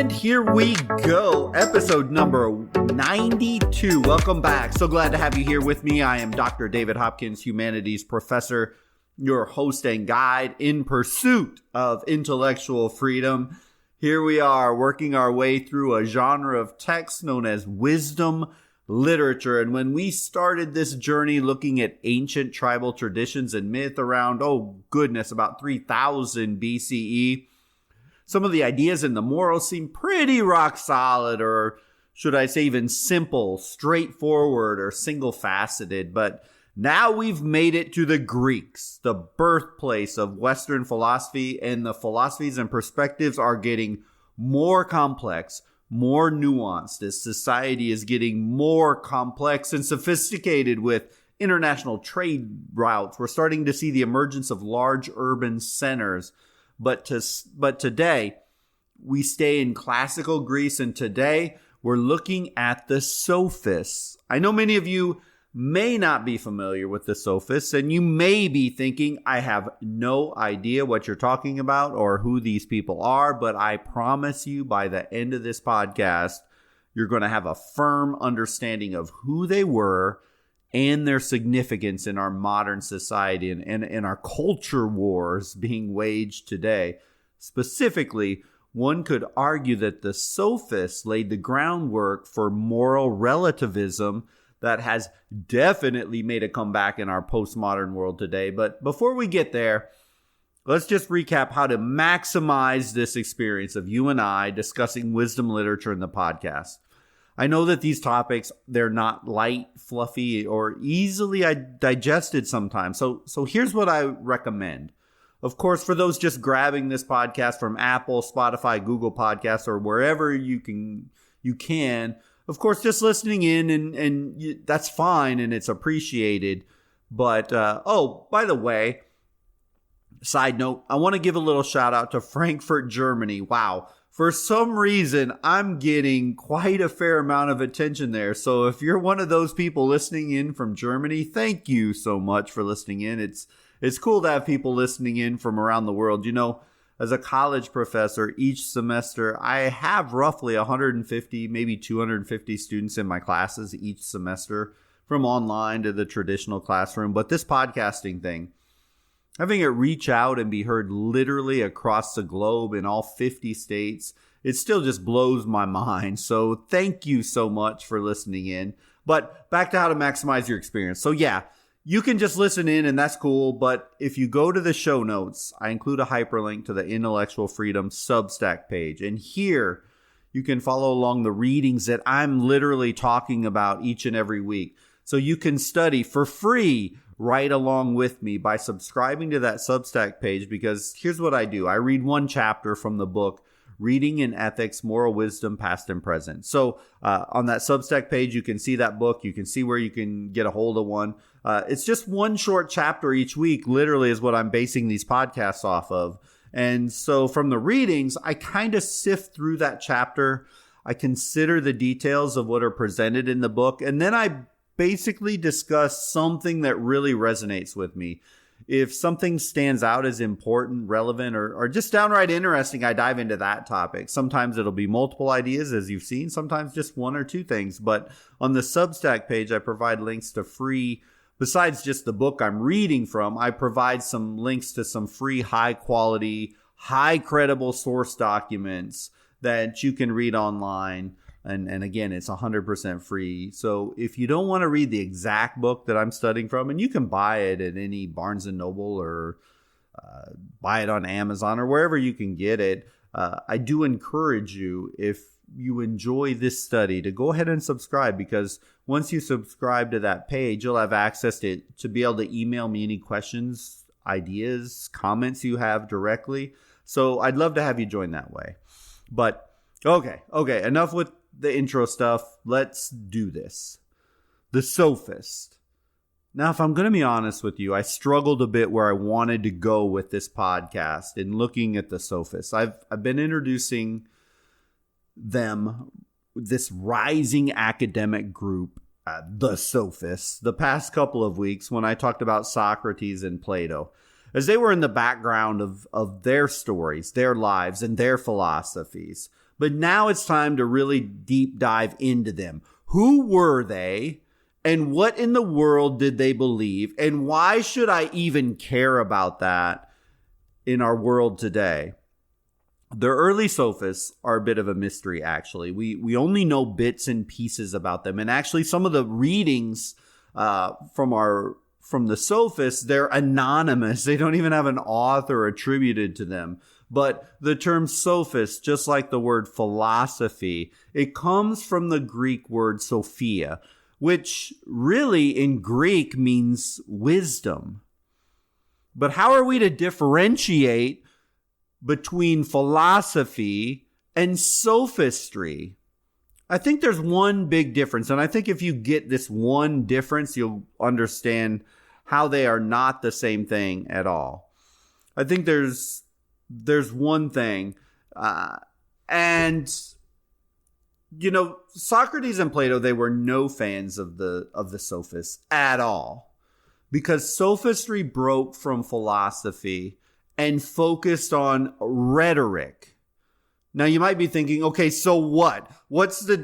And here we go, episode number 92. Welcome back. So glad to have you here with me. I am Dr. David Hopkins, humanities professor, your host and guide in pursuit of intellectual freedom. Here we are working our way through a genre of text known as wisdom literature. And when we started this journey looking at ancient tribal traditions and myth around, about 3000 BCE, some of the ideas and the morals seem pretty rock solid, or should I say even simple, straightforward, or single-faceted. But now we've made it to the Greeks, the birthplace of Western philosophy, and the philosophies and perspectives are getting more complex, more nuanced as society is getting more complex and sophisticated with international trade routes. We're starting to see the emergence of large urban centers. But today, we stay in classical Greece, and today we're looking at the Sophists. I know many of you may not be familiar with the Sophists, and you may be thinking, I have no idea what you're talking about or who these people are, but I promise you by the end of this podcast, you're going to have a firm understanding of who they were and their significance in our modern society and in our culture wars being waged today. Specifically, one could argue that the Sophists laid the groundwork for moral relativism that has definitely made a comeback in our postmodern world today. But before we get there, let's just recap how to maximize this experience of you and I discussing wisdom literature in the podcast. I know that these topics, they're not light, fluffy, or easily digested sometimes. So here's what I recommend. Of course, for those just grabbing this podcast from Apple, Spotify, Google Podcasts, or wherever you can, of course, just listening in and that's fine and it's appreciated. But, by the way, side note, I want to give a little shout out to Frankfurt, Germany. Wow. For some reason, I'm getting quite a fair amount of attention there. So if you're one of those people listening in from Germany, thank you so much for listening in. It's cool to have people listening in from around the world. You know, as a college professor, each semester, I have roughly 150, maybe 250 students in my classes each semester, from online to the traditional classroom. But this podcasting thing, having it reach out and be heard literally across the globe in all 50 states, it still just blows my mind. So thank you so much for listening in. But back to how to maximize your experience. So yeah, you can just listen in and that's cool. But if you go to the show notes, I include a hyperlink to the Intellectual Freedom Substack page. And here you can follow along the readings that I'm literally talking about each and every week. So you can study for free right along with me by subscribing to that Substack page, because here's what I do. I read one chapter from the book, Reading in Ethics, Moral Wisdom, Past and Present. So on that Substack page, you can see that book. You can see where you can get a hold of one. It's just one short chapter each week, literally, is what I'm basing these podcasts off of. And so from the readings, I kind of sift through that chapter. I consider the details of what are presented in the book, and then I basically discuss something that really resonates with me. If something stands out as important, relevant, or just downright interesting, I dive into that topic. Sometimes it'll be multiple ideas, as you've seen, sometimes just one or two things. But on the Substack page, I provide links to free, besides just the book I'm reading from, I provide some links to some free, high quality, high credible source documents that you can read online. And again, it's 100% free. So if you don't want to read the exact book that I'm studying from, and you can buy it at any Barnes & Noble or buy it on Amazon or wherever you can get it, I do encourage you, if you enjoy this study, to go ahead and subscribe, because once you subscribe to that page, you'll have access to be able to email me any questions, ideas, comments you have directly. So I'd love to have you join that way. But okay, enough with the intro stuff. Let's do this. The Sophist. Now, if I'm going to be honest with you, I struggled a bit where I wanted to go with this podcast in looking at the Sophists. I've been introducing them, this rising academic group, the Sophists, the past couple of weeks when I talked about Socrates and Plato, as they were in the background of their stories, their lives, and their philosophies. But now it's time to really deep dive into them. Who were they? And what in the world did they believe? And why should I even care about that in our world today? The early Sophists are a bit of a mystery, actually. We only know bits and pieces about them. And actually, some of the readings from the Sophists, they're anonymous. They don't even have an author attributed to them. But the term sophist, just like the word philosophy, it comes from the Greek word sophia, which really in Greek means wisdom. But how are we to differentiate between philosophy and sophistry? I think there's one big difference. And I think if you get this one difference, you'll understand how they are not the same thing at all. I think there's one thing. Socrates and Plato, they were no fans of the Sophists at all, because sophistry broke from philosophy and focused on rhetoric. Now you might be thinking, okay, so what? What's the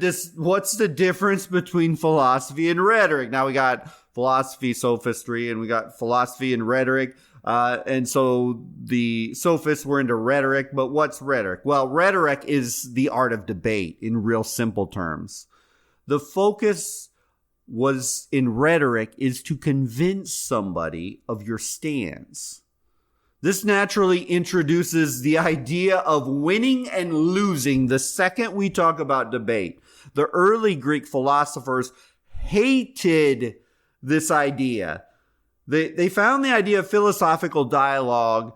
difference between philosophy and rhetoric? Now we got philosophy, sophistry, and we got philosophy and rhetoric. And so the Sophists were into rhetoric, but what's rhetoric? Well, rhetoric is the art of debate in real simple terms. The focus was in rhetoric is to convince somebody of your stance. This naturally introduces the idea of winning and losing the second we talk about debate. The early Greek philosophers hated this idea. They found the idea of philosophical dialogue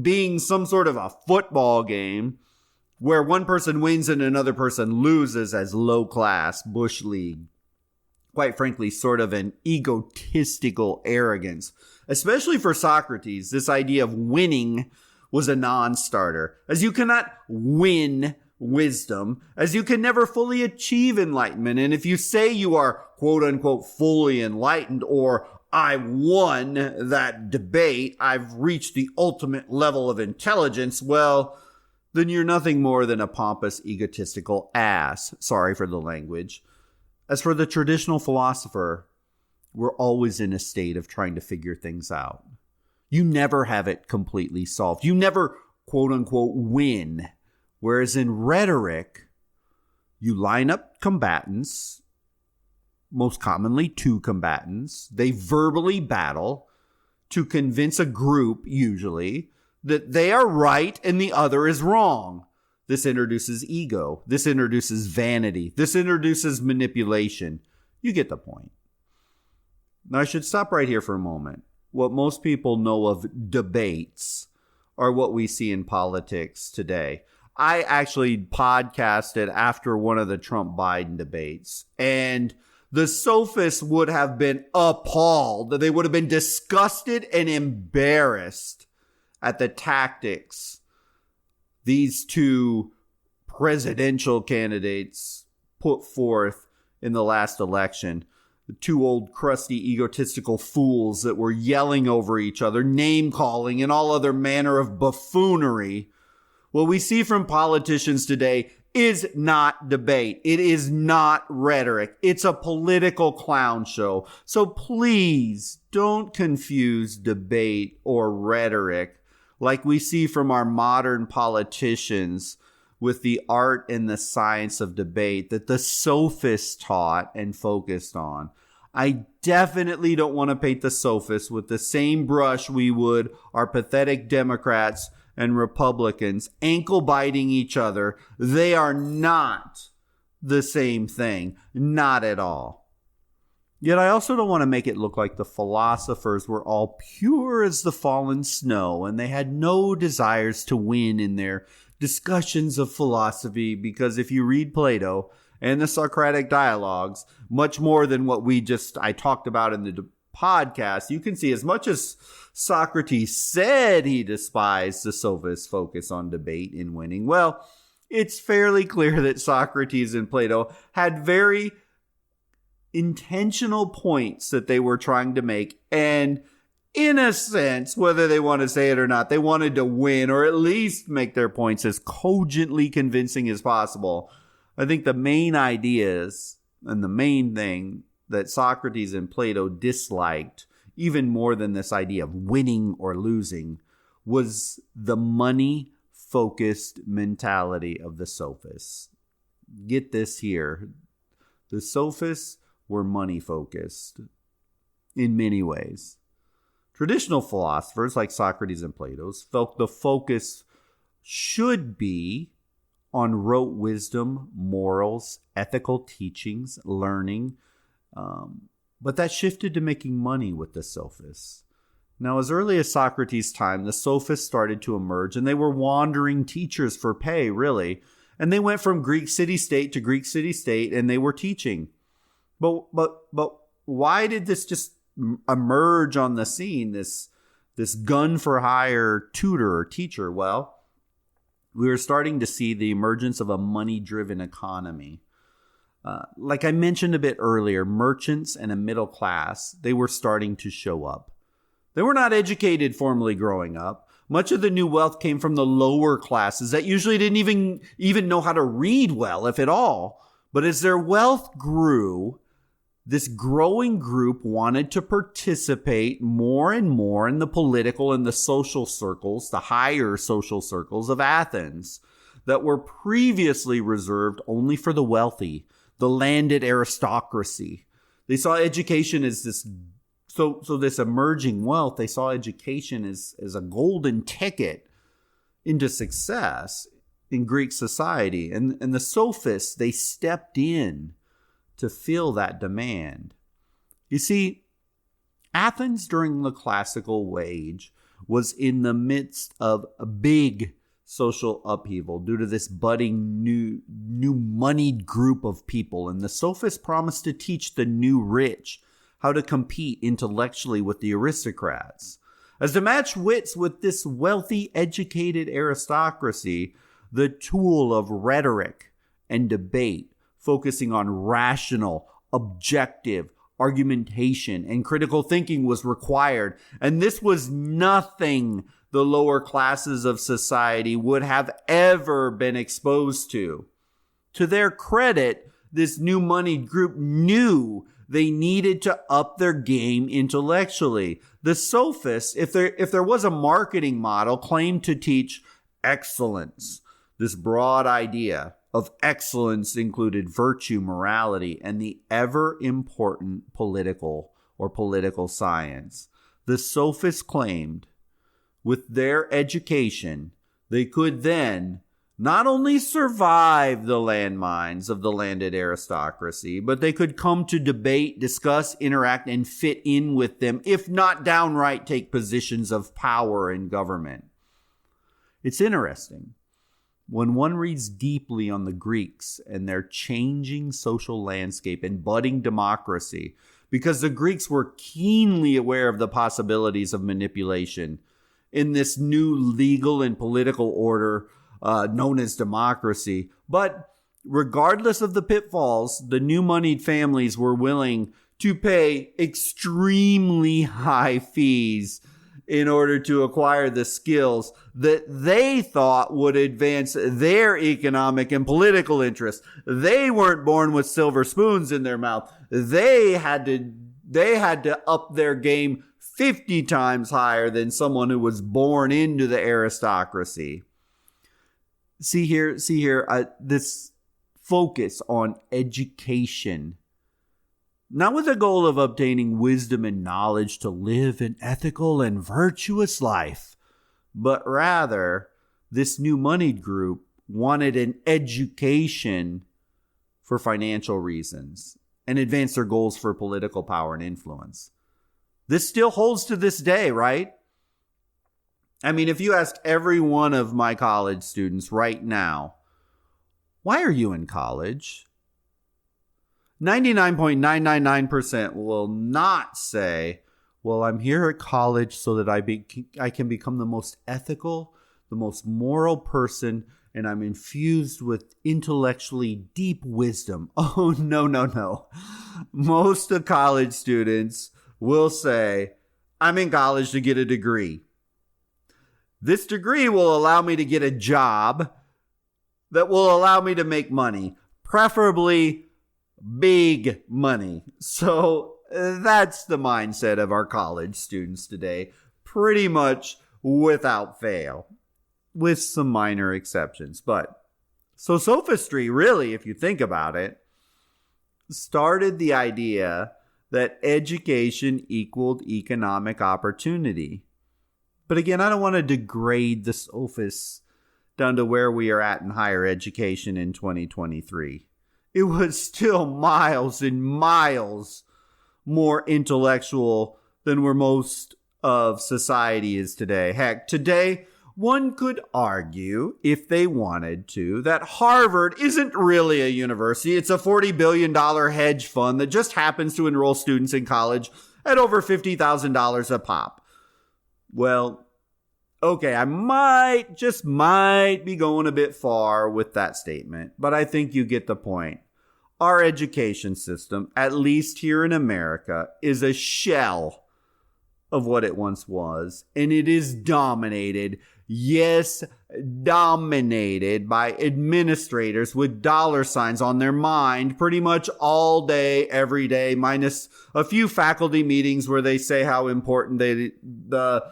being some sort of a football game where one person wins and another person loses as low class, bush league. Quite frankly, sort of an egotistical arrogance. Especially for Socrates, this idea of winning was a non-starter, as you cannot win wisdom, as you can never fully achieve enlightenment. And if you say you are quote unquote fully enlightened, or I won that debate, I've reached the ultimate level of intelligence, well, then you're nothing more than a pompous, egotistical ass. Sorry for the language. As for the traditional philosopher, we're always in a state of trying to figure things out. You never have it completely solved. You never, quote unquote, win. Whereas in rhetoric, you line up combatants, most commonly two combatants. They verbally battle to convince a group, usually, that they are right and the other is wrong. This introduces ego. This introduces vanity. This introduces manipulation. You get the point. Now, I should stop right here for a moment. What most people know of debates are what we see in politics today. I actually podcasted after one of the Trump-Biden debates, and the Sophists would have been appalled. They would have been disgusted and embarrassed at the tactics these two presidential candidates put forth in the last election. The two old, crusty, egotistical fools that were yelling over each other, name-calling, and all other manner of buffoonery. What we see from politicians today is not debate. It is not rhetoric. It's a political clown show. So please don't confuse debate or rhetoric like we see from our modern politicians with the art and the science of debate that the Sophists taught and focused on. I definitely don't want to paint the Sophists with the same brush we would our pathetic Democrats and Republicans ankle biting each other. They are not the same thing. Not at all. Yet I also don't want to make it look like the philosophers were all pure as the fallen snow and they had no desires to win in their discussions of philosophy, because if you read Plato and the Socratic dialogues, much more than what I talked about in the podcast, you can see as much as Socrates said he despised the Sophists' focus on debate and winning, well, it's fairly clear that Socrates and Plato had very intentional points that they were trying to make, and in a sense, whether they want to say it or not, they wanted to win or at least make their points as cogently convincing as possible. I think the main ideas and the main thing that Socrates and Plato disliked, even more than this idea of winning or losing, was the money-focused mentality of the Sophists. Get this here. The Sophists were money-focused in many ways. Traditional philosophers like Socrates and Plato felt the focus should be on rote wisdom, morals, ethical teachings, learning, but that shifted to making money with the Sophists. Now, as early as Socrates' time, the Sophists started to emerge, and they were wandering teachers for pay, really. And they went from Greek city-state to Greek city-state, and they were teaching. But why did this just emerge on the scene, this gun-for-hire tutor or teacher? Well, we were starting to see the emergence of a money-driven economy. Like I mentioned a bit earlier, merchants and a middle class, they were starting to show up. They were not educated formally growing up. Much of the new wealth came from the lower classes that usually didn't even know how to read well, if at all. But as their wealth grew, this growing group wanted to participate more and more in the political and the social circles, the higher social circles of Athens that were previously reserved only for the wealthy, the landed aristocracy. They saw education as this emerging wealth, they saw education as a golden ticket into success in Greek society. And the Sophists, they stepped in to fill that demand. You see, Athens during the classical age was in the midst of a big social upheaval due to this budding new moneyed group of people. And the Sophists promised to teach the new rich how to compete intellectually with the aristocrats. As to match wits with this wealthy, educated aristocracy, the tool of rhetoric and debate, focusing on rational, objective argumentation and critical thinking, was required. And this was nothing the lower classes of society would have ever been exposed to. To their credit, this new moneyed group knew they needed to up their game intellectually. The Sophists, if there was a marketing model, claimed to teach excellence. This broad idea of excellence included virtue, morality, and the ever-important political science. The Sophists claimed with their education, they could then not only survive the landmines of the landed aristocracy, but they could come to debate, discuss, interact, and fit in with them, if not downright take positions of power in government. It's interesting. When one reads deeply on the Greeks and their changing social landscape and budding democracy, because the Greeks were keenly aware of the possibilities of manipulation in this new legal and political order known as democracy. But regardless of the pitfalls, the new moneyed families were willing to pay extremely high fees in order to acquire the skills that they thought would advance their economic and political interests. They weren't born with silver spoons in their mouth. They had to up their game 50 times higher than someone who was born into the aristocracy. See here, this focus on education, not with the goal of obtaining wisdom and knowledge to live an ethical and virtuous life, but rather this new moneyed group wanted an education for financial reasons and advance their goals for political power and influence. This still holds to this day, right? I mean, if you ask every one of my college students right now, why are you in college? 99.999% will not say, well, I'm here at college so that I can become the most ethical, the most moral person, and I'm infused with intellectually deep wisdom. Oh, no. Most of college students will say, I'm in college to get a degree. This degree will allow me to get a job that will allow me to make money, preferably big money. So that's the mindset of our college students today, pretty much without fail, with some minor exceptions. But so sophistry, really, if you think about it, started the idea that education equaled economic opportunity. But again, I don't want to degrade the sophists down to where we are at in higher education in 2023. It was still miles and miles more intellectual than where most of society is today. Heck, today, one could argue, if they wanted to, that Harvard isn't really a university. It's a $40 billion hedge fund that just happens to enroll students in college at over $50,000 a pop. Well, okay, I might be going a bit far with that statement, but I think you get the point. Our education system, at least here in America, is a shell of what it once was, and it is dominated by administrators with dollar signs on their mind pretty much all day, every day, minus a few faculty meetings where they say how important the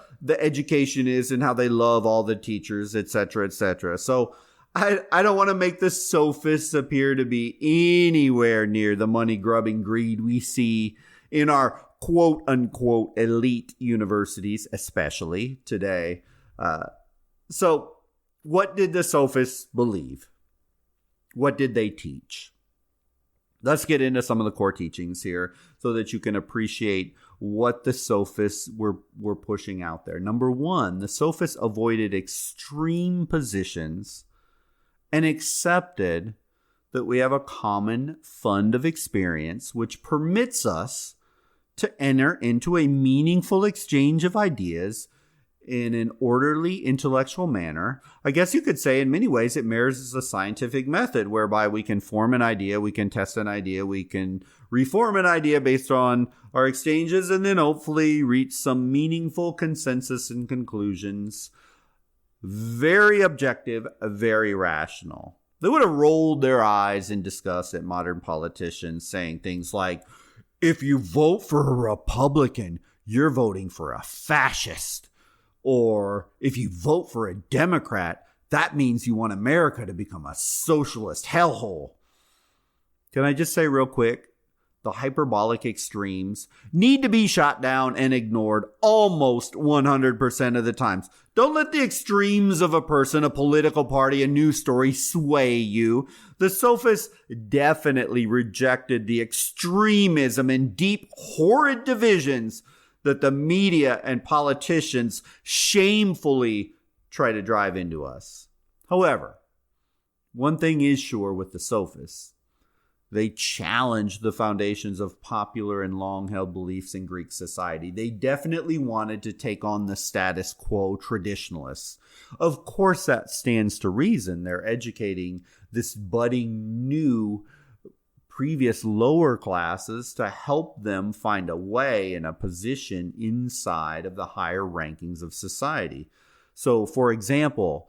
education is and how they love all the teachers, etc., etc. So I don't want to make the sophists appear to be anywhere near the money-grubbing greed we see in our quote-unquote elite universities, especially today. So what did the sophists believe? What did they teach? Let's get into some of the core teachings here so that you can appreciate what the sophists were pushing out there. Number one, the sophists avoided extreme positions and accepted that we have a common fund of experience which permits us to enter into a meaningful exchange of ideas in an orderly intellectual manner. I guess you could say in many ways it mirrors a scientific method whereby we can form an idea, we can test an idea, we can reform an idea based on our exchanges, and then hopefully reach some meaningful consensus and conclusions. Very objective, very rational. They would have rolled their eyes in disgust at modern politicians saying things like, if you vote for a Republican, you're voting for a fascist. Or if you vote for a Democrat, that means you want America to become a socialist hellhole. Can I just say real quick, the hyperbolic extremes need to be shot down and ignored almost 100% of the times. Don't let the extremes of a person, a political party, a news story sway you. The sophists definitely rejected the extremism and deep, horrid divisions that the media and politicians shamefully try to drive into us. However, one thing is sure with the sophists. They challenged the foundations of popular and long-held beliefs in Greek society. They definitely wanted to take on the status quo traditionalists. Of course, that stands to reason. They're educating this budding new previous lower classes to help them find a way and a position inside of the higher rankings of society. So, for example,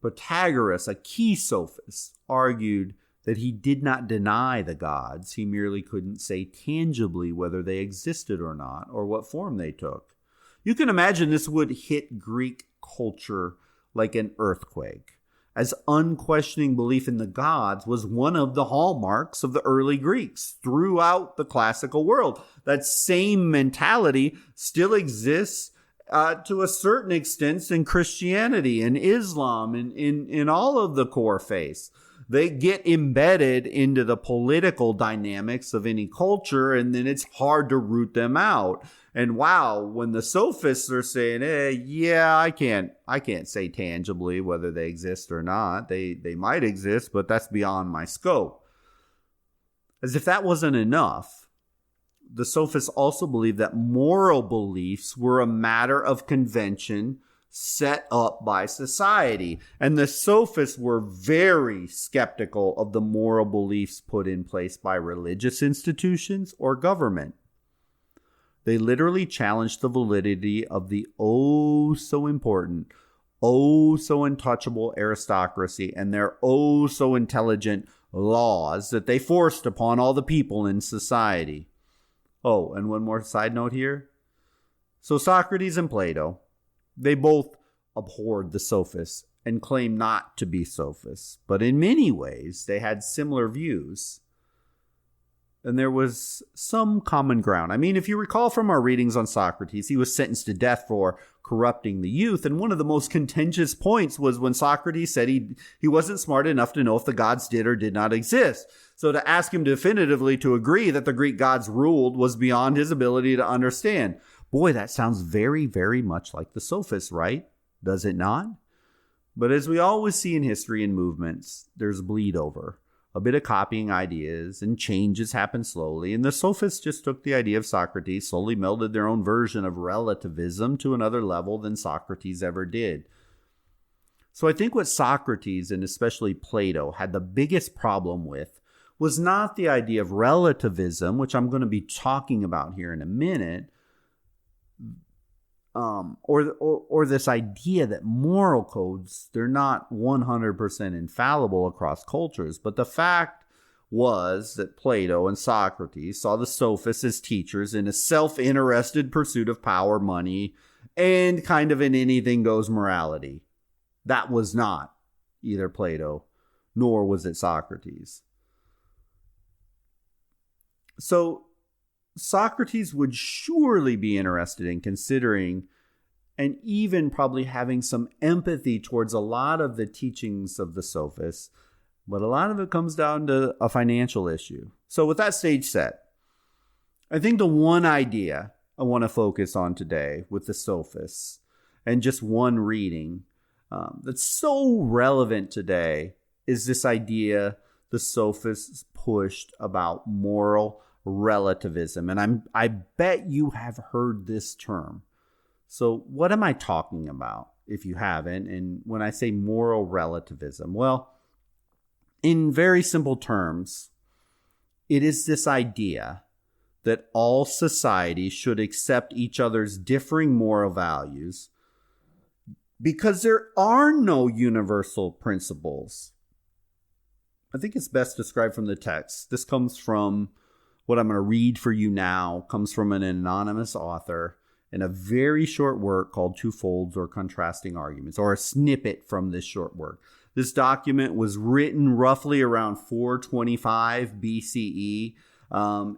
Pythagoras, a key sophist, argued that he did not deny the gods. He merely couldn't say tangibly whether they existed or not, or what form they took. You can imagine this would hit Greek culture like an earthquake, as unquestioning belief in the gods was one of the hallmarks of the early Greeks throughout the classical world. That same mentality still exists to a certain extent in Christianity and Islam and in all of the core faiths. They get embedded into the political dynamics of any culture, and then it's hard to root them out. And wow, when the sophists are saying, yeah, I can't say tangibly whether they exist or not. They might exist, but that's beyond my scope. As if that wasn't enough, the sophists also believed that moral beliefs were a matter of convention set up by society. And the sophists were very skeptical of the moral beliefs put in place by religious institutions or government. They literally challenged the validity of the oh so important, oh so untouchable aristocracy and their oh so intelligent laws that they forced upon all the people in society. Oh, and one more side note here. So Socrates and Plato, they both abhorred the Sophists and claimed not to be Sophists, but in many ways they had similar views. And there was some common ground. I mean, if you recall from our readings on Socrates, he was sentenced to death for corrupting the youth. And one of the most contentious points was when Socrates said he wasn't smart enough to know if the gods did or did not exist. So to ask him definitively to agree that the Greek gods ruled was beyond his ability to understand. Boy, that sounds very, very much like the Sophists, right? Does it not? But as we always see in history and movements, there's bleed over. A bit of copying ideas, and changes happen slowly. And the Sophists just took the idea of Socrates, slowly melded their own version of relativism to another level than Socrates ever did. So I think what Socrates, and especially Plato, had the biggest problem with was not the idea of relativism, which I'm going to be talking about here in a minute, or this idea that moral codes, they're not 100% infallible across cultures. But the fact was that Plato and Socrates saw the Sophists as teachers in a self-interested pursuit of power, money, and kind of an anything goes morality. That was not either Plato, nor was it Socrates. So Socrates would surely be interested in considering and even probably having some empathy towards a lot of the teachings of the Sophists, but a lot of it comes down to a financial issue. So with that stage set, I think the one idea I want to focus on today with the Sophists, and just one reading that's so relevant today, is this idea the Sophists pushed about moral relativism. And I bet you have heard this term. So what am I talking about if you haven't? And when I say moral relativism, well, in very simple terms, it is this idea that all societies should accept each other's differing moral values because there are no universal principles. I think it's best described from the text. This comes from what I'm going to read for you now, comes from an anonymous author in a very short work called Twofolds or Contrasting Arguments, or a snippet from this short work. This document was written roughly around 425 BCE.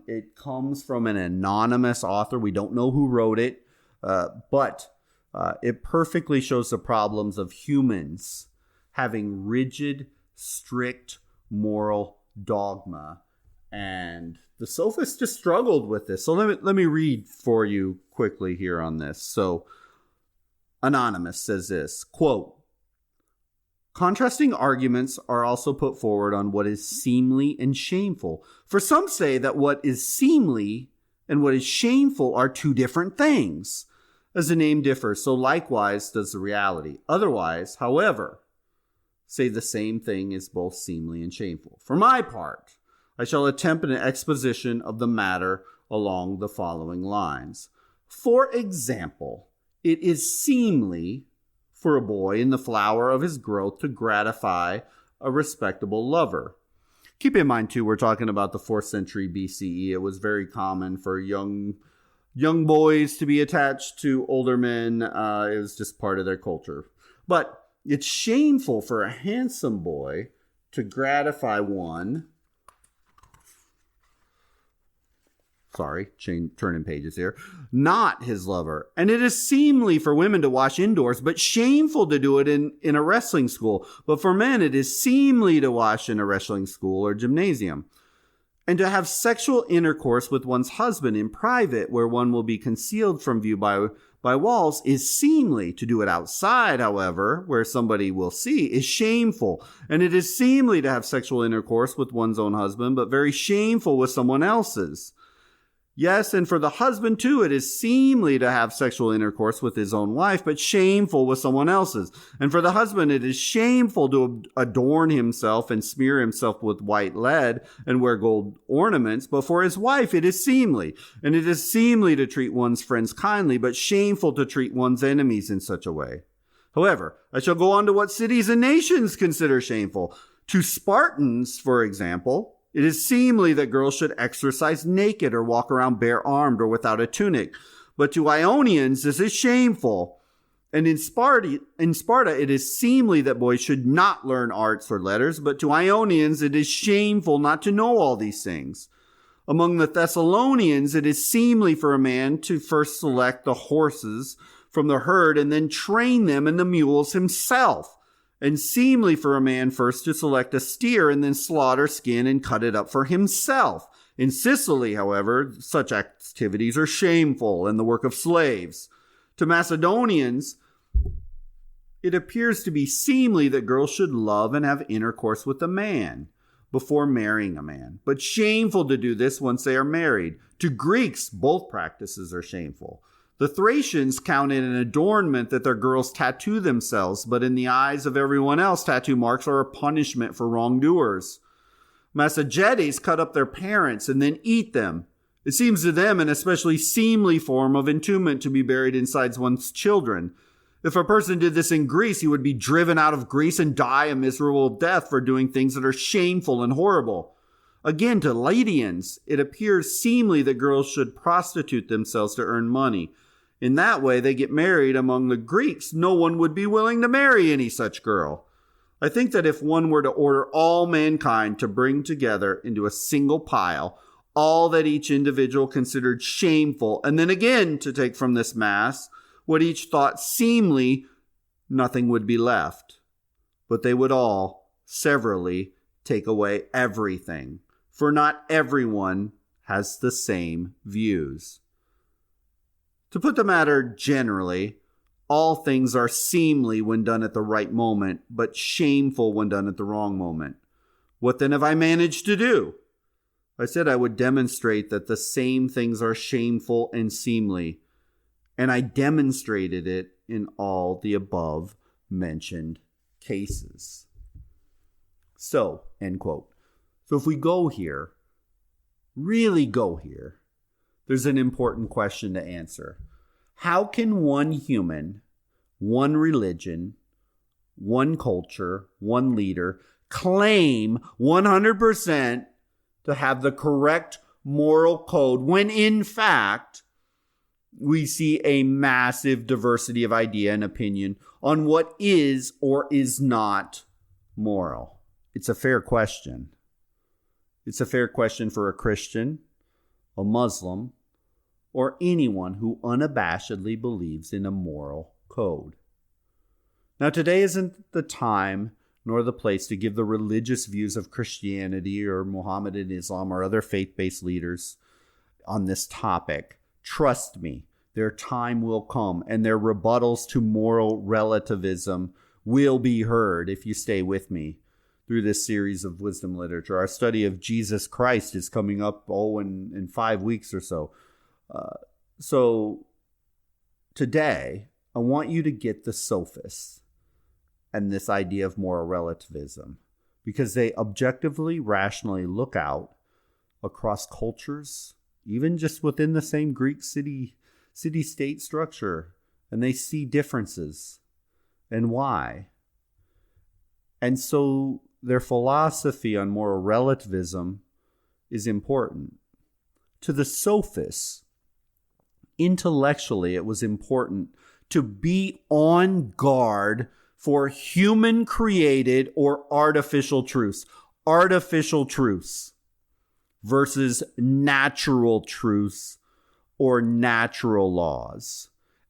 It comes from an anonymous author. We don't know who wrote it, but it perfectly shows the problems of humans having rigid, strict moral dogma. And the Sophists just struggled with this. So let me read for you quickly here on this. So Anonymous says this, quote, "Contrasting arguments are also put forward on what is seemly and shameful. For some say that what is seemly and what is shameful are two different things. As the name differs, so likewise does the reality. Otherwise, however, say the same thing is both seemly and shameful. For my part, I shall attempt an exposition of the matter along the following lines. For example, it is seemly for a boy in the flower of his growth to gratify a respectable lover." Keep in mind, too, we're talking about the 4th century BCE. It was very common for young boys to be attached to older men. It was just part of their culture. But it's shameful for a handsome boy to gratify one. Turning pages here. Not his lover. And it is seemly for women to wash indoors, but shameful to do it in a wrestling school. But for men, it is seemly to wash in a wrestling school or gymnasium. And to have sexual intercourse with one's husband in private, where one will be concealed from view by walls, is seemly. To do it outside, however, where somebody will see, is shameful. And it is seemly to have sexual intercourse with one's own husband, but very shameful with someone else's. Yes, and for the husband too, it is seemly to have sexual intercourse with his own wife, but shameful with someone else's. And for the husband, it is shameful to adorn himself and smear himself with white lead and wear gold ornaments. But for his wife, it is seemly. And it is seemly to treat one's friends kindly, but shameful to treat one's enemies in such a way. However, I shall go on to what cities and nations consider shameful. To Spartans, for example, it is seemly that girls should exercise naked or walk around bare-armed or without a tunic. But to Ionians, this is shameful. And in Sparta, it is seemly that boys should not learn arts or letters, but to Ionians, it is shameful not to know all these things. Among the Thessalonians, it is seemly for a man to first select the horses from the herd and then train them and the mules himself. And seemly for a man first to select a steer and then slaughter, skin, and cut it up for himself. In Sicily, however, such activities are shameful and the work of slaves. To Macedonians, it appears to be seemly that girls should love and have intercourse with a man before marrying a man, but shameful to do this once they are married. To Greeks, both practices are shameful. The Thracians count it an adornment that their girls tattoo themselves, but in the eyes of everyone else, tattoo marks are a punishment for wrongdoers. Massagetes cut up their parents and then eat them. It seems to them an especially seemly form of entombment to be buried inside one's children. If a person did this in Greece, he would be driven out of Greece and die a miserable death for doing things that are shameful and horrible. Again, to Lydians, it appears seemly that girls should prostitute themselves to earn money. In that way, they get married. Among the Greeks, no one would be willing to marry any such girl. I think that if one were to order all mankind to bring together into a single pile all that each individual considered shameful, and then again to take from this mass what each thought seemly, nothing would be left. But they would all, severally, take away everything, for not everyone has the same views. To put the matter generally, all things are seemly when done at the right moment, but shameful when done at the wrong moment. What then have I managed to do? I said I would demonstrate that the same things are shameful and seemly, and I demonstrated it in all the above mentioned cases. So, end quote. So if we go here, really go here, there's an important question to answer. How can one human, one religion, one culture, one leader claim 100% to have the correct moral code when in fact we see a massive diversity of idea and opinion on what is or is not moral? It's a fair question. It's a fair question for a Christian, a Muslim, or anyone who unabashedly believes in a moral code. Now, today isn't the time nor the place to give the religious views of Christianity or Mohammedan Islam or other faith-based leaders on this topic. Trust me, their time will come, and their rebuttals to moral relativism will be heard if you stay with me through this series of wisdom literature. Our study of Jesus Christ is coming up, in 5 weeks or so. So today, I want you to get the Sophists and this idea of moral relativism, because they objectively, rationally look out across cultures, even just within the same Greek city-state structure, and they see differences and why. And so their philosophy on moral relativism is important. To the Sophists, intellectually, it was important to be on guard for human-created or artificial truths. Artificial truths versus natural truths or natural laws.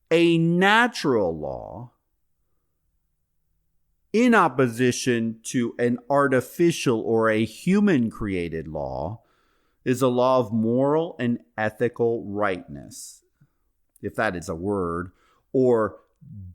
A natural law, in opposition to an artificial or a human-created law, is a law of moral and ethical rightness, if that is a word, or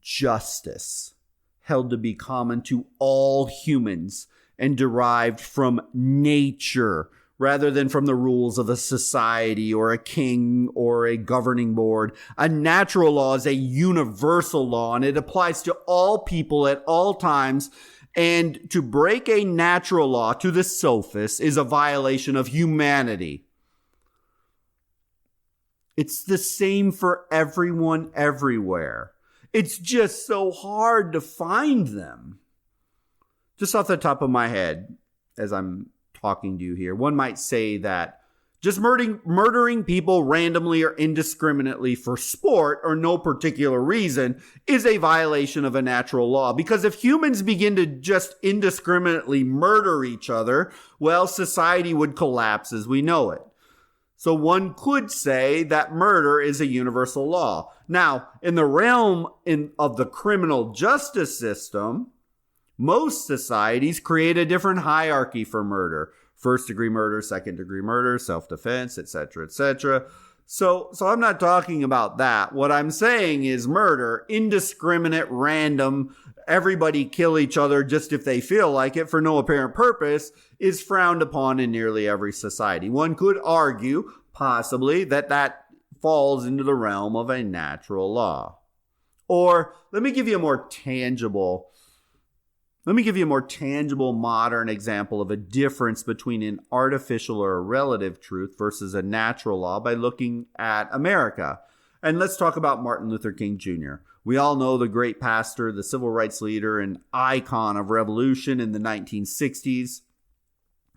justice, held to be common to all humans and derived from nature rather than from the rules of a society or a king or a governing board. A natural law is a universal law, and it applies to all people at all times. And to break a natural law to the Sophists is a violation of humanity. It's the same for everyone everywhere. It's just so hard to find them. Just off the top of my head, as I'm talking to you here, one might say that just murdering people randomly or indiscriminately for sport or no particular reason is a violation of a natural law. Because if humans begin to just indiscriminately murder each other, well, society would collapse as we know it. So one could say that murder is a universal law. Now, in the realm of the criminal justice system, most societies create a different hierarchy for murder. First-degree murder, second-degree murder, self-defense, etc., etc. So I'm not talking about that. What I'm saying is murder, indiscriminate, random, everybody kill each other just if they feel like it for no apparent purpose, is frowned upon in nearly every society. One could argue, possibly, that falls into the realm of a natural law. Or let me give you a more tangible modern example of a difference between an artificial or a relative truth versus a natural law by looking at America. And let's talk about Martin Luther King Jr. We all know the great pastor, the civil rights leader, and icon of revolution in the 1960s.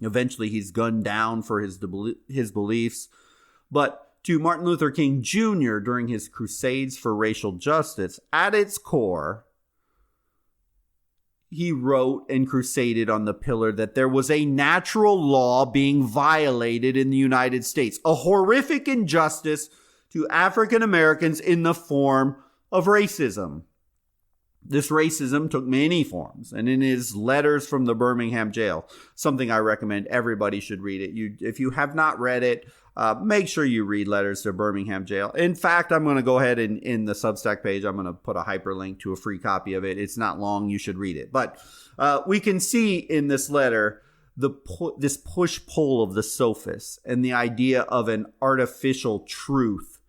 Eventually, he's gunned down for his beliefs. But to Martin Luther King Jr. during his crusades for racial justice, at its core, he wrote and crusaded on the pillar that there was a natural law being violated in the United States, a horrific injustice to African Americans in the form of racism. This racism took many forms, and in his letters from the Birmingham jail, something I recommend everybody should read it. If you have not read it, make sure you read Letters to Birmingham Jail. In fact, I'm going to go ahead and in the Substack page, I'm going to put a hyperlink to a free copy of it. It's not long. You should read it. But we can see in this letter this push-pull of the Sophists and the idea of an artificial truth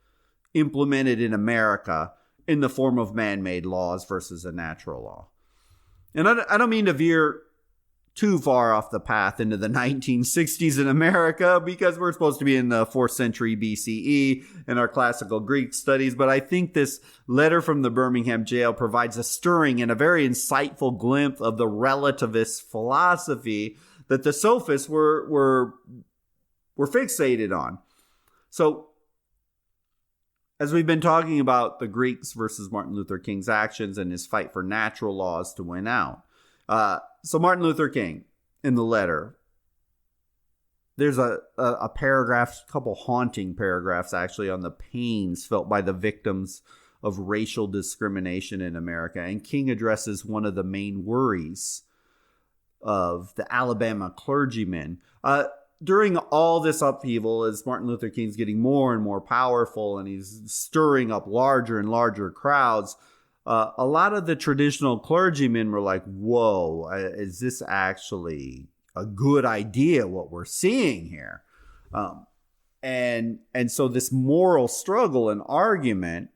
implemented in America in the form of man-made laws versus a natural law. And I don't mean to veer too far off the path into the 1960s in America, because we're supposed to be in the 4th century BCE in our classical Greek studies. But I think this letter from the Birmingham jail provides a stirring and a very insightful glimpse of the relativist philosophy that the Sophists were fixated on. So, as we've been talking about the Greeks versus Martin Luther King's actions and his fight for natural laws to win out. So Martin Luther King, in the letter, there's a paragraph, a couple haunting paragraphs actually, on the pains felt by the victims of racial discrimination in America. And King addresses one of the main worries of the Alabama clergymen. During all this upheaval, as Martin Luther King's getting more and more powerful and he's stirring up larger and larger crowds, a lot of the traditional clergymen were like, whoa, is this actually a good idea, what we're seeing here? And so this moral struggle and argument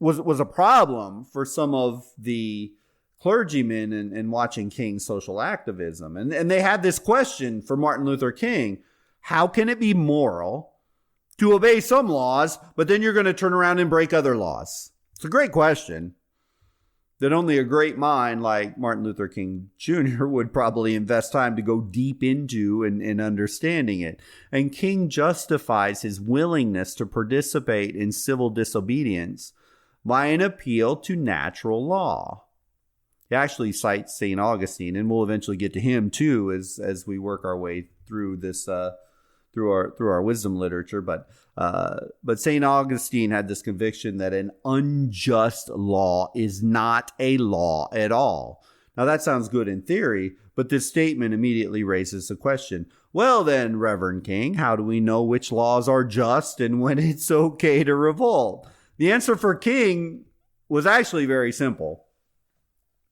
was a problem for some of the clergymen in watching King's social activism. And they had this question for Martin Luther King: how can it be moral to obey some laws, but then you're going to turn around and break other laws? It's a great question that only a great mind like Martin Luther King Jr. would probably invest time to go deep into and understanding it. And King justifies his willingness to participate in civil disobedience by an appeal to natural law. He actually cites St. Augustine, and we'll eventually get to him too as we work our way through this through our wisdom literature. But St. Augustine had this conviction that an unjust law is not a law at all. Now that sounds good in theory, but this statement immediately raises the question: well then, Reverend King, how do we know which laws are just and when it's okay to revolt? The answer for King was actually very simple.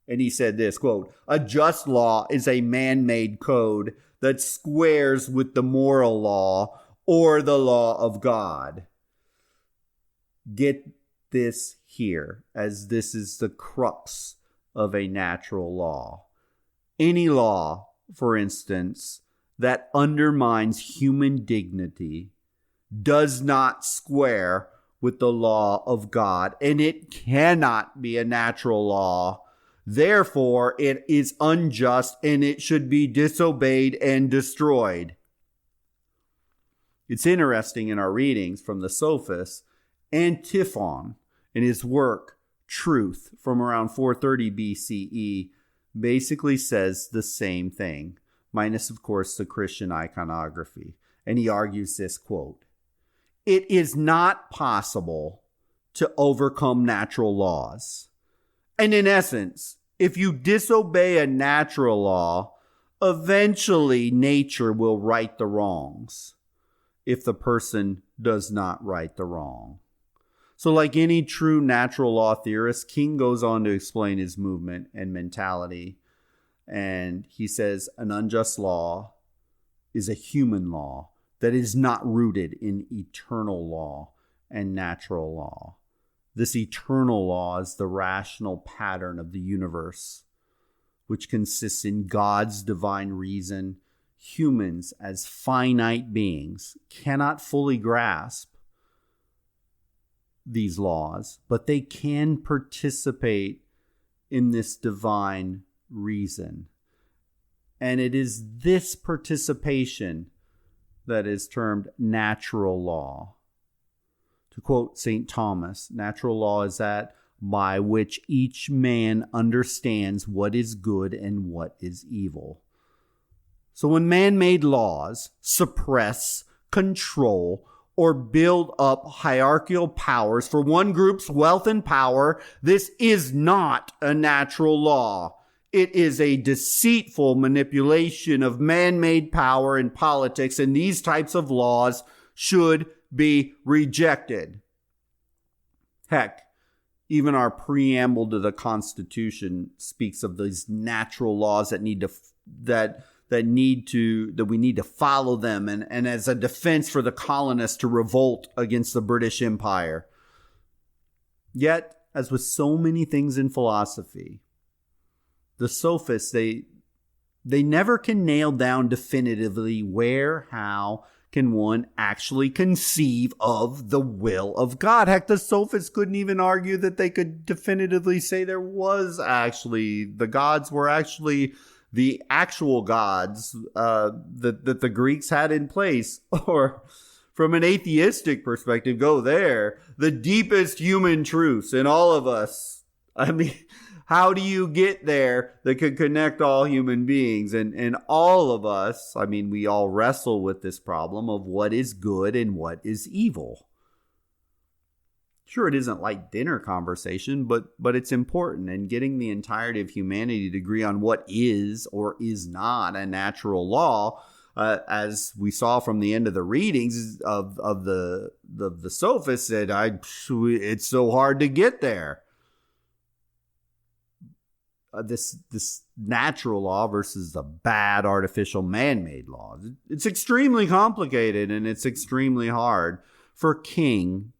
And he said this, quote, "A just law is a man-made code that squares with the moral law or the law of God." Get this here, as this is the crux of a natural law. Any law, for instance, that undermines human dignity does not square with the law of God, and it cannot be a natural law. Therefore, it is unjust and it should be disobeyed and destroyed. It's interesting in our readings from the Sophists, Antiphon, in his work Truth from around 430 BCE, basically says the same thing, minus, of course, the Christian iconography. And he argues this, quote, "It is not possible to overcome natural laws. And in essence, if you disobey a natural law, eventually nature will right the wrongs if the person does not right the wrong." So like any true natural law theorist, King goes on to explain his movement and mentality. And he says an unjust law is a human law that is not rooted in eternal law and natural law. This eternal law is the rational pattern of the universe, which consists in God's divine reason. Humans, as finite beings, cannot fully grasp these laws, but they can participate in this divine reason. And it is this participation that is termed natural law. To quote St. Thomas, natural law is that by which each man understands what is good and what is evil. So when man-made laws suppress, control, or build up hierarchical powers for one group's wealth and power, this is not a natural law. It is a deceitful manipulation of man-made power in politics, and these types of laws should be rejected. Heck, even our preamble to the Constitution speaks of these natural laws that we need to follow them, and as a defense for the colonists to revolt against the British Empire. Yet, as with so many things in philosophy, the Sophists, they never can nail down definitively where, how can one actually conceive of the will of God. Heck, the Sophists couldn't even argue that they could definitively say there was actually, the gods were actually the actual gods that the Greeks had in place. Or from an atheistic perspective, go there, the deepest human truths in all of us. I mean, how do you get there that could connect all human beings? And all of us, I mean, we all wrestle with this problem of what is good and what is evil. Sure, it isn't like dinner conversation, but it's important. And getting the entirety of humanity to agree on what is or is not a natural law, as we saw from the end of the readings of the Sophists, said, it's so hard to get there. This natural law versus the bad artificial man-made law. It's extremely complicated, and it's extremely hard for King,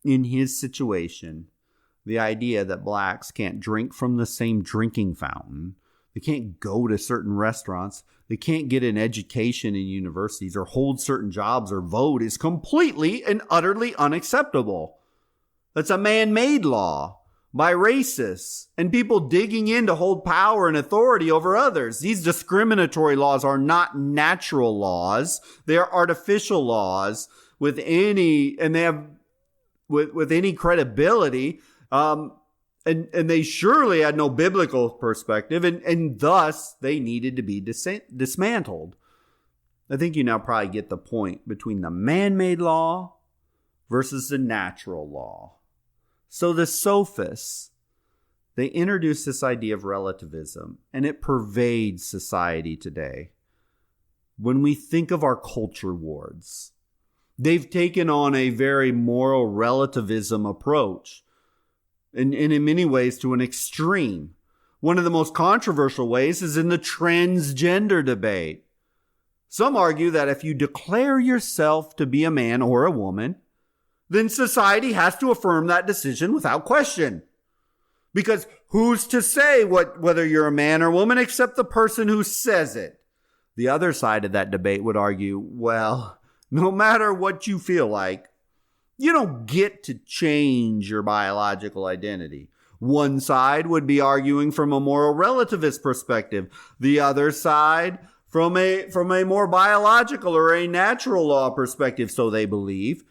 in his situation, the idea that blacks can't drink from the same drinking fountain, they can't go to certain restaurants, they can't get an education in universities or hold certain jobs or vote is completely and utterly unacceptable. That's a man-made law by racists and people digging in to hold power and authority over others. These discriminatory laws are not natural laws. They are artificial laws with any credibility. And they surely had no biblical perspective, and thus they needed to be dismantled. I think you now probably get the point between the man-made law versus the natural law. So the Sophists, they introduced this idea of relativism, and it pervades society today. When we think of our culture wars, they've taken on a very moral relativism approach, and in many ways to an extreme, One of the most controversial ways is in the transgender debate. Some argue that if you declare yourself to be a man or a woman, then society has to affirm that decision without question. Because who's to say whether you're a man or woman except the person who says it? The other side of that debate would argue, well, no matter what you feel like, you don't get to change your biological identity. One side would be arguing from a moral relativist perspective. The other side from a more biological or a natural law perspective, so they believe.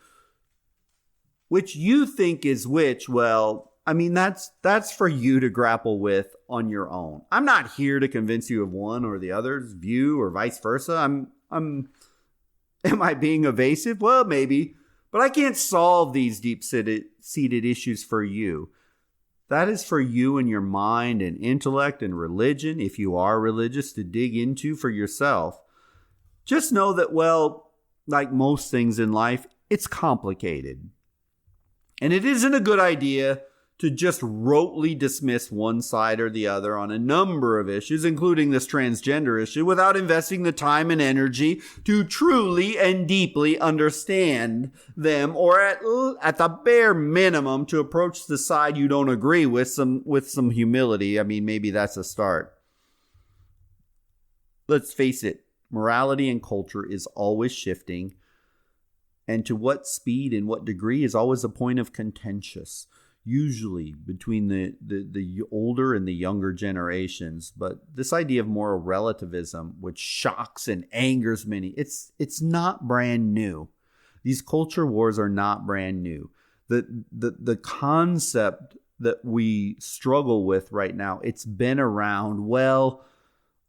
Which you think is which? Well, I mean, that's for you to grapple with on your own. I'm not here to convince you of one or the other's view or vice versa. Am I being evasive? Well, maybe, but I can't solve these deep-seated issues for you. That is for you and your mind and intellect and religion, if you are religious, to dig into for yourself. Just know that, well, like most things in life, it's complicated. And it isn't a good idea to just rotely dismiss one side or the other on a number of issues, including this transgender issue, without investing the time and energy to truly and deeply understand them, or at the bare minimum to approach the side you don't agree with some humility. I mean, maybe that's a start. Let's face it, morality and culture is always shifting, and to what speed and what degree is always a point of contention. Usually between the older and the younger generations. But this idea of moral relativism, which shocks and angers many, it's not brand new. These culture wars are not brand new. The concept that we struggle with right now, it's been around, well,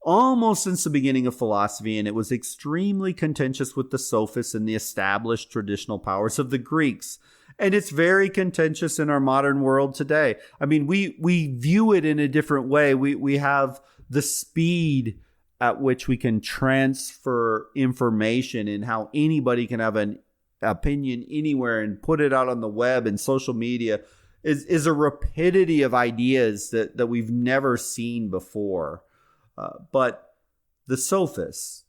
almost since the beginning of philosophy, and it was extremely contentious with the Sophists and the established traditional powers of the Greeks. And it's very contentious in our modern world today. I mean, we view it in a different way. We have the speed at which we can transfer information and how anybody can have an opinion anywhere and put it out on the web and social media is a rapidity of ideas that we've never seen before. But the Sophists,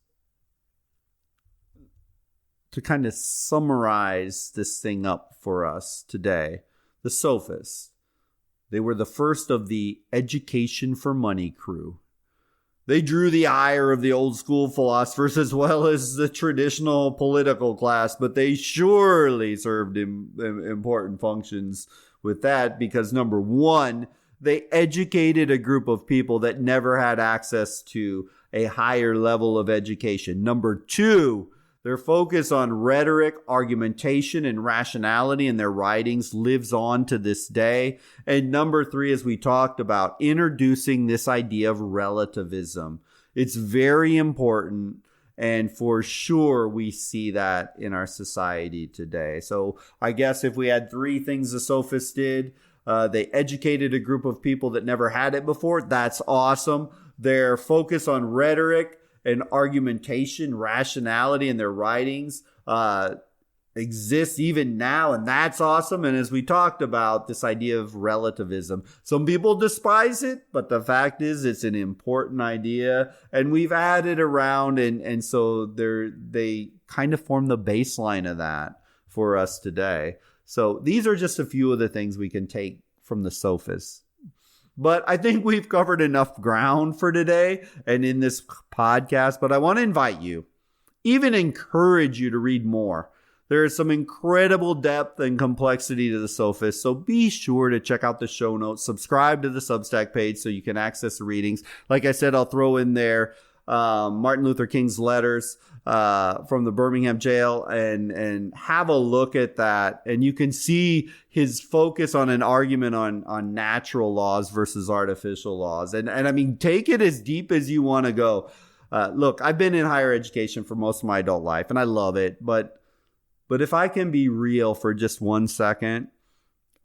to kind of summarize this thing up for us today, the Sophists, they were the first of the education for money crew. They drew the ire of the old school philosophers as well as the traditional political class, but they surely served important functions with that because, number one, they educated a group of people that never had access to a higher level of education. Number two, their focus on rhetoric, argumentation, and rationality in their writings lives on to this day. And number three, as we talked about, introducing this idea of relativism. It's very important, and for sure we see that in our society today. So I guess if we had three things the Sophists did, they educated a group of people that never had it before. That's awesome. Their focus on rhetoric and argumentation, rationality in their writings exists even now, and that's awesome. And as we talked about, this idea of relativism, some people despise it, but the fact is it's an important idea, and we've added around, and so they kind of form the baseline of that for us today. So these are just a few of the things we can take from the Sophists. But I think we've covered enough ground for today and in this podcast. But I want to invite you, even encourage you to read more. There is some incredible depth and complexity to the Sophists. So be sure to check out the show notes. Subscribe to the Substack page so you can access the readings. Like I said, I'll throw in there Martin Luther King's letters from the Birmingham jail and have a look at that. And you can see his focus on an argument on natural laws versus artificial laws. And I mean, take it as deep as you want to go. Look, I've been in higher education for most of my adult life and I love it. But if I can be real for just 1 second,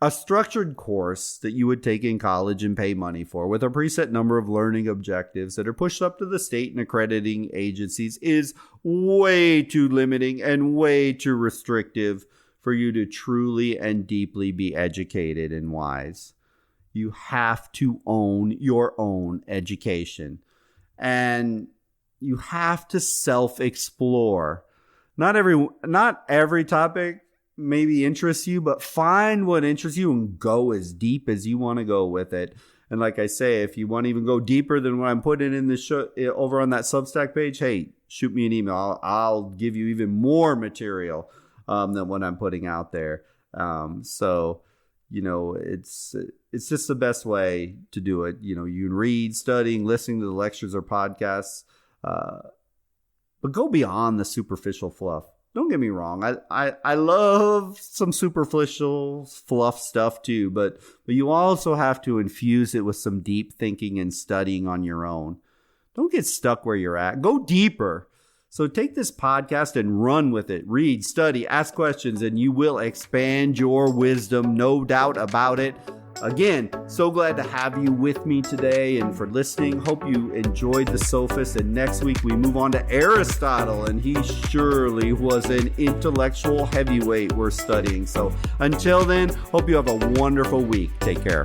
a structured course that you would take in college and pay money for with a preset number of learning objectives that are pushed up to the state and accrediting agencies is way too limiting and way too restrictive for you to truly and deeply be educated and wise. you have to own your own education. And you have to self-explore. Not every topic maybe interests you, but find what interests you and go as deep as you want to go with it. And like I say, if you want to even go deeper than what I'm putting in the show over on that Substack page, hey, shoot me an email. I'll give you even more material than what I'm putting out there. So, it's just the best way to do it. You can read, studying, listening to the lectures or podcasts, but go beyond the superficial fluff. Don't get me wrong. I love some superficial fluff stuff too, but you also have to infuse it with some deep thinking and studying on your own. Don't get stuck where you're at. Go deeper. So take this podcast and run with it. Read, study, ask questions, and you will expand your wisdom. No doubt about it. Again, so glad to have you with me today and for listening. Hope you enjoyed the Sophists. And next week we move on to Aristotle, and he surely was an intellectual heavyweight we're studying. So until then, hope you have a wonderful week. Take care.